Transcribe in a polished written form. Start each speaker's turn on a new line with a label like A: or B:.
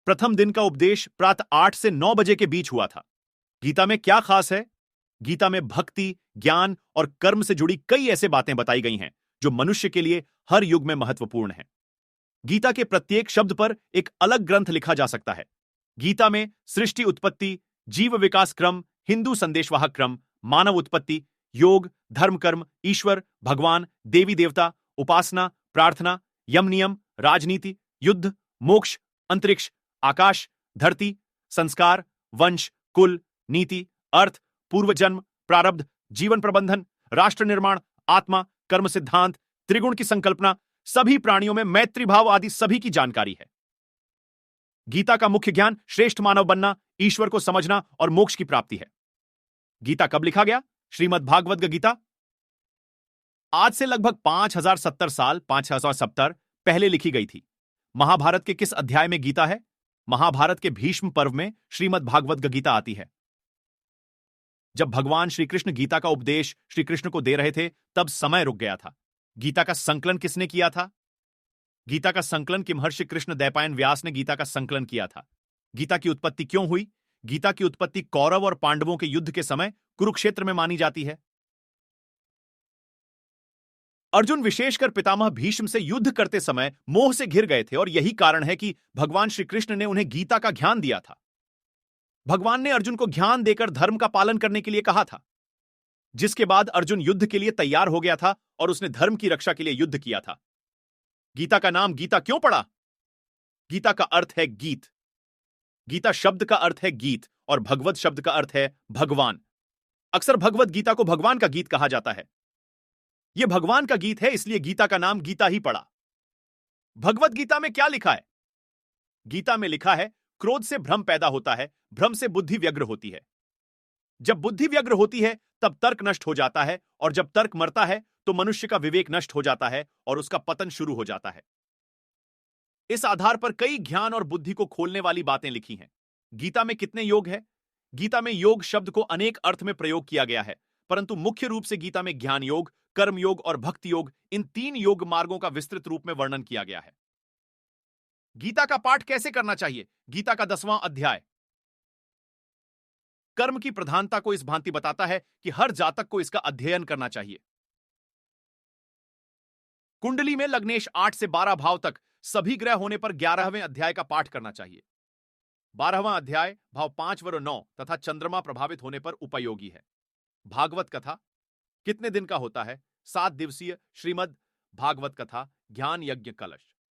A: प्रथम दिन का उपदेश प्रातः 8 से 9 बजे के बीच हुआ था। गीता में क्या खास है? गीता में भक्ति, ज्ञान और कर्म से जुड़ी कई ऐसे बातें बताई गई हैं जो मनुष्य के लिए हर युग में महत्वपूर्ण हैं। गीता के प्रत्येक शब्द पर एक अलग ग्रंथ लिखा जा सकता है। गीता में सृष्टि उत्पत्ति, जीव विकास क्रम, हिंदू संदेशवाहक क्रम, मानव उत्पत्ति, योग, धर्म कर्म, ईश्वर, भगवान, देवी देवता, उपासना, प्रार्थना, यम नियम, राजनीति, युद्ध, मोक्ष, अंतरिक्ष, आकाश, धरती, संस्कार, वंश, कुल, नीति, अर्थ, पूर्व जन्म, प्रारब्ध, जीवन प्रबंधन, राष्ट्र निर्माण, आत्मा, कर्म सिद्धांत, त्रिगुण की संकल्पना, सभी प्राणियों में मैत्री भाव आदि सभी की जानकारी है। गीता का मुख्य ज्ञान श्रेष्ठ मानव बनना, ईश्वर को समझना और मोक्ष की प्राप्ति है। गीता कब लिखा गया? श्रीमद् भागवत गीता आज से लगभग 5070 साल 5070 पहले लिखी गई थी। महाभारत के किस अध्याय में गीता है? महाभारत के भीष्म पर्व में श्रीमद् भागवत गीता आती है। जब भगवान श्री कृष्ण गीता का उपदेश श्री कृष्ण को दे रहे थे, तब समय रुक गया था। गीता का संकलन किसने किया था? गीता का संकलन किमहर्षि कृष्ण द्वैपायन व्यास ने गीता का संकलन किया था। गीता की उत्पत्ति क्यों हुई? गीता की उत्पत्ति कौरव और पांडवों के युद्ध के समय कुरुक्षेत्र में मानी जाती है। अर्जुन विशेषकर पितामह भीष्म से युद्ध करते समय मोह से घिर गए थे और यही कारण है कि भगवान श्री कृष्ण ने उन्हें गीता का ज्ञान दिया था। भगवान ने अर्जुन को ज्ञान देकर धर्म का पालन करने के लिए कहा था, जिसके बाद अर्जुन युद्ध के लिए तैयार हो गया था और उसने धर्म की रक्षा के लिए युद्ध किया था। गीता का नाम गीता क्यों पड़ा? गीता का अर्थ है गीत। गीता शब्द का अर्थ है गीत और भगवत शब्द का अर्थ है भगवान। अक्सर भगवत गीता को भगवान का गीत कहा जाता है। यह भगवान का गीत है, इसलिए गीता का नाम गीता ही पड़ा। भगवत गीता में क्या लिखा है? गीता में लिखा है, क्रोध से भ्रम पैदा होता है, भ्रम से बुद्धि व्यग्र होती है। जब बुद्धि व्यग्र होती है तब तर्क नष्ट हो जाता है और जब तर्क मरता है तो मनुष्य का विवेक नष्ट हो जाता है और उसका पतन शुरू हो जाता है। इस आधार पर कई ज्ञान और बुद्धि को खोलने वाली बातें लिखी हैं। गीता में कितने योग है? गीता में योग शब्द को अनेक अर्थ में प्रयोग किया गया है, परंतु मुख्य रूप से गीता में ज्ञान योग, कर्म योग और भक्ति योग, इन 3 योग मार्गों का विस्तृत रूप में वर्णन किया गया है। गीता का पाठ कैसे करना चाहिए? गीता का 10वां अध्याय कर्म की प्रधानता को इस भांति बताता है कि हर जातक को इसका अध्ययन करना चाहिए। कुंडली में लग्नेश 8 से 12 भाव तक सभी ग्रह होने पर 11वें अध्याय का पाठ करना चाहिए। 12वां अध्याय भाव 5 व 9 तथा चंद्रमा प्रभावित होने पर उपयोगी है। भागवत कथा कितने दिन का होता है? 7 दिवसीय श्रीमद् भागवत कथा ज्ञान यज्ञ कलश।